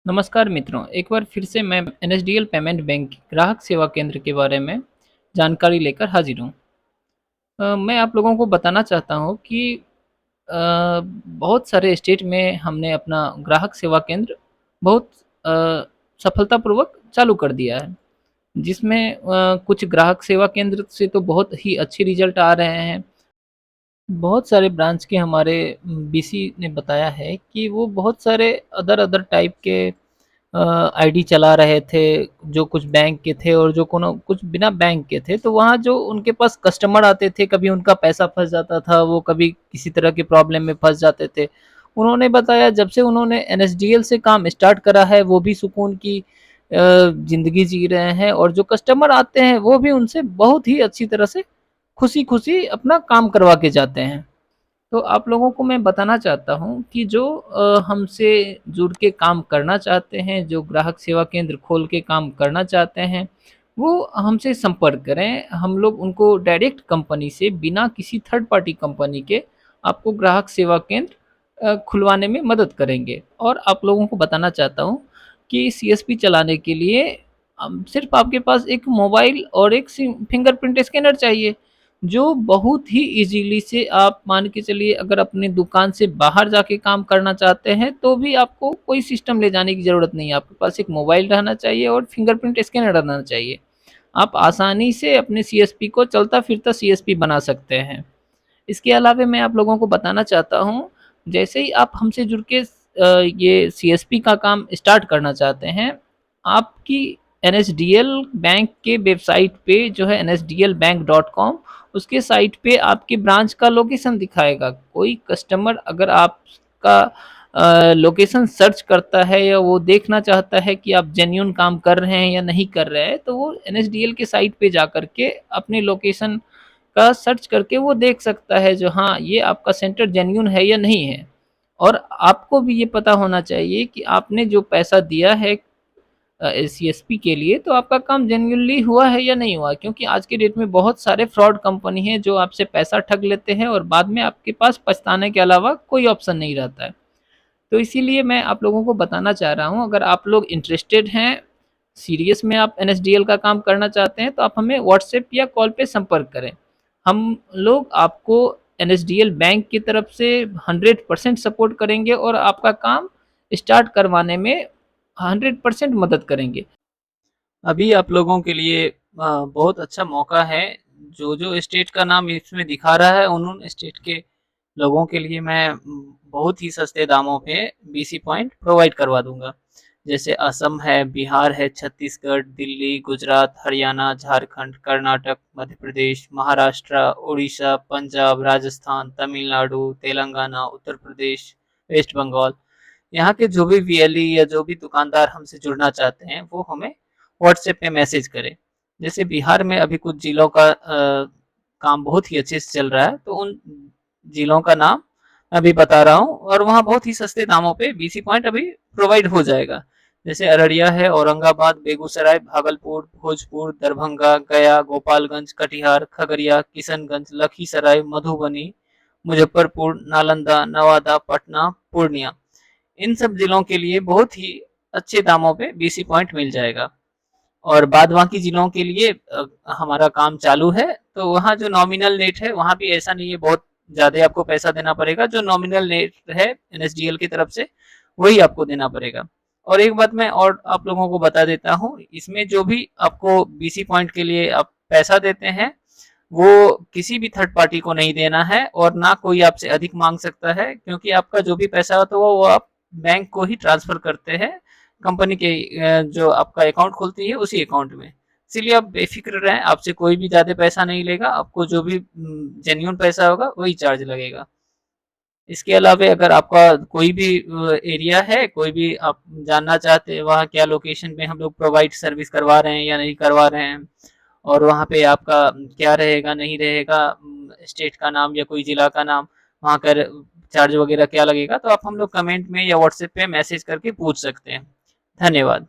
नमस्कार मित्रों, एक बार फिर से मैं एनएसडीएल पेमेंट बैंक ग्राहक सेवा केंद्र के बारे में जानकारी लेकर हाजिर हूँ। मैं आप लोगों को बताना चाहता हूँ कि बहुत सारे स्टेट में हमने अपना ग्राहक सेवा केंद्र बहुत अ, सफलतापूर्वक चालू कर दिया है। जिसमें कुछ ग्राहक सेवा केंद्र से तो बहुत ही अच्छे रिजल्ट आ रहे हैं। बहुत सारे ब्रांच के हमारे बीसी ने बताया है कि वो बहुत सारे अदर टाइप के आईडी चला रहे थे, जो कुछ बैंक के थे और जो कोनो कुछ बिना बैंक के थे, तो वहाँ जो उनके पास कस्टमर आते थे, कभी उनका पैसा फँस जाता था, वो कभी किसी तरह के प्रॉब्लम में फँस जाते थे। उन्होंने बताया जब से उन्होंने एनएसडीएल से काम स्टार्ट करा है, वो भी सुकून की ज़िंदगी जी रहे हैं और जो कस्टमर आते हैं, वो भी उनसे बहुत ही अच्छी तरह से खुशी-खुशी अपना काम करवा के जाते हैं। तो आप लोगों को मैं बताना चाहता हूँ कि जो हमसे जुड़ के काम करना चाहते हैं, जो ग्राहक सेवा केंद्र खोल के काम करना चाहते हैं, वो हमसे संपर्क करें। हम लोग उनको डायरेक्ट कंपनी से बिना किसी थर्ड पार्टी कंपनी के आपको ग्राहक सेवा केंद्र खुलवाने में मदद करेंगे। और आप लोगों को बताना चाहता हूँ कि सीएसपी चलाने के लिए सिर्फ़ आपके पास एक मोबाइल और एक फिंगरप्रिंट स्कैनर चाहिए। जो बहुत ही ईज़िली से आप मान के चलिए, अगर अपनी दुकान से बाहर जाके काम करना चाहते हैं, तो भी आपको कोई सिस्टम ले जाने की ज़रूरत नहीं है। आपके पास एक मोबाइल रहना चाहिए और फिंगरप्रिंट स्कैनर रहना चाहिए। आप आसानी से अपने सीएसपी को चलता-फिरता सीएसपी बना सकते हैं। इसके अलावा मैं आप लोगों को बताना चाहता हूँ, जैसे ही आप हमसे जुड़ के ये सीएसपी का काम स्टार्ट करना चाहते हैं, आपकी एनएसडीएल बैंक के वेबसाइट पे जो है nsdlbank.com, उसके साइट पे आपकी ब्रांच का लोकेशन दिखाएगा। कोई कस्टमर अगर आपका लोकेशन सर्च करता है या वो देखना चाहता है कि आप जेन्युइन काम कर रहे हैं या नहीं कर रहे हैं, तो वो एनएसडीएल के साइट पे जाकर के अपने लोकेशन का सर्च करके वो देख सकता है जो हाँ, ये आपका सेंटर जेन्युइन है या नहीं है। और आपको भी ये पता होना चाहिए कि आपने जो पैसा दिया है सीएसपी के लिए, तो आपका काम जेन्युइनली हुआ है या नहीं हुआ, क्योंकि आज के डेट में बहुत सारे फ्रॉड कंपनी हैं जो आपसे पैसा ठग लेते हैं और बाद में आपके पास पछताने के अलावा कोई ऑप्शन नहीं रहता है। तो इसीलिए मैं आप लोगों को बताना चाह रहा हूँ, अगर आप लोग इंटरेस्टेड हैं, सीरियस में आप एनएसडीएल का काम करना चाहते हैं, तो आप हमें व्हाट्सएप या कॉल पे संपर्क करें। हम लोग आपको एनएसडीएल बैंक की तरफ से 100% सपोर्ट करेंगे और आपका काम स्टार्ट करवाने में 100% मदद करेंगे। अभी आप लोगों के लिए बहुत अच्छा मौका है। जो स्टेट का नाम इसमें दिखा रहा है, उन स्टेट के लोगों के लिए मैं बहुत ही सस्ते दामों पे बीसी पॉइंट प्रोवाइड करवा दूँगा। जैसे असम है, बिहार है, छत्तीसगढ़, दिल्ली, गुजरात, हरियाणा, झारखंड, कर्नाटक, मध्य प्रदेश, महाराष्ट्र, उड़ीसा, पंजाब, राजस्थान, तमिलनाडु, तेलंगाना, उत्तर प्रदेश, वेस्ट बंगाल। यहाँ के जो भी वीएलई या जो भी दुकानदार हमसे जुड़ना चाहते हैं, वो हमें व्हाट्सएप पे मैसेज करें। जैसे बिहार में अभी कुछ जिलों का काम बहुत ही अच्छे से चल रहा है, तो उन जिलों का नाम अभी बता रहा हूँ और वहाँ बहुत ही सस्ते दामों पे बीसी पॉइंट अभी प्रोवाइड हो जाएगा। जैसे अररिया है, औरंगाबाद, बेगूसराय, भागलपुर, भोजपुर, दरभंगा, गया, गोपालगंज, कटिहार, खगड़िया, किशनगंज, लखीसराय, मधुबनी, मुजफ्फरपुर, नालंदा, नवादा, पटना, पूर्णिया। इन सब जिलों के लिए बहुत ही अच्छे दामों पे बीसी पॉइंट मिल जाएगा। और बाद बाकी जिलों के लिए हमारा काम चालू है, तो वहाँ जो नॉमिनल रेट है, वहाँ भी ऐसा नहीं है बहुत ज़्यादा आपको पैसा देना पड़ेगा। जो नॉमिनल रेट है एनएसडीएल की तरफ से, वही आपको देना पड़ेगा। और एक बात मैं और आप लोगों को बता देता हूँ, इसमें जो भी आपको बीसी पॉइंट के लिए आप पैसा देते हैं, वो किसी भी थर्ड पार्टी को नहीं देना है और ना कोई आपसे अधिक मांग सकता है, क्योंकि आपका जो भी पैसा होता है वो आप बैंक को ही ट्रांसफर करते हैं, कंपनी के जो आपका अकाउंट खुलती है उसी अकाउंट में। इसीलिए आप बेफिक्र रहें, आपसे कोई भी ज़्यादा पैसा नहीं लेगा, आपको जो भी जेन्युइन पैसा होगा वही चार्ज लगेगा। इसके अलावा अगर आपका कोई भी एरिया है, कोई भी आप जानना चाहते हैं वहाँ क्या लोकेशन पे हम लोग प्रोवाइड सर्विस करवा रहे हैं या नहीं करवा रहे हैं, और वहाँ पे आपका क्या रहेगा नहीं रहेगा, स्टेट का नाम या कोई ज़िला का नाम, वहाँ का चार्ज वगैरह क्या लगेगा, तो आप हम लोग कमेंट में या व्हाट्सएप पे मैसेज करके पूछ सकते हैं। धन्यवाद।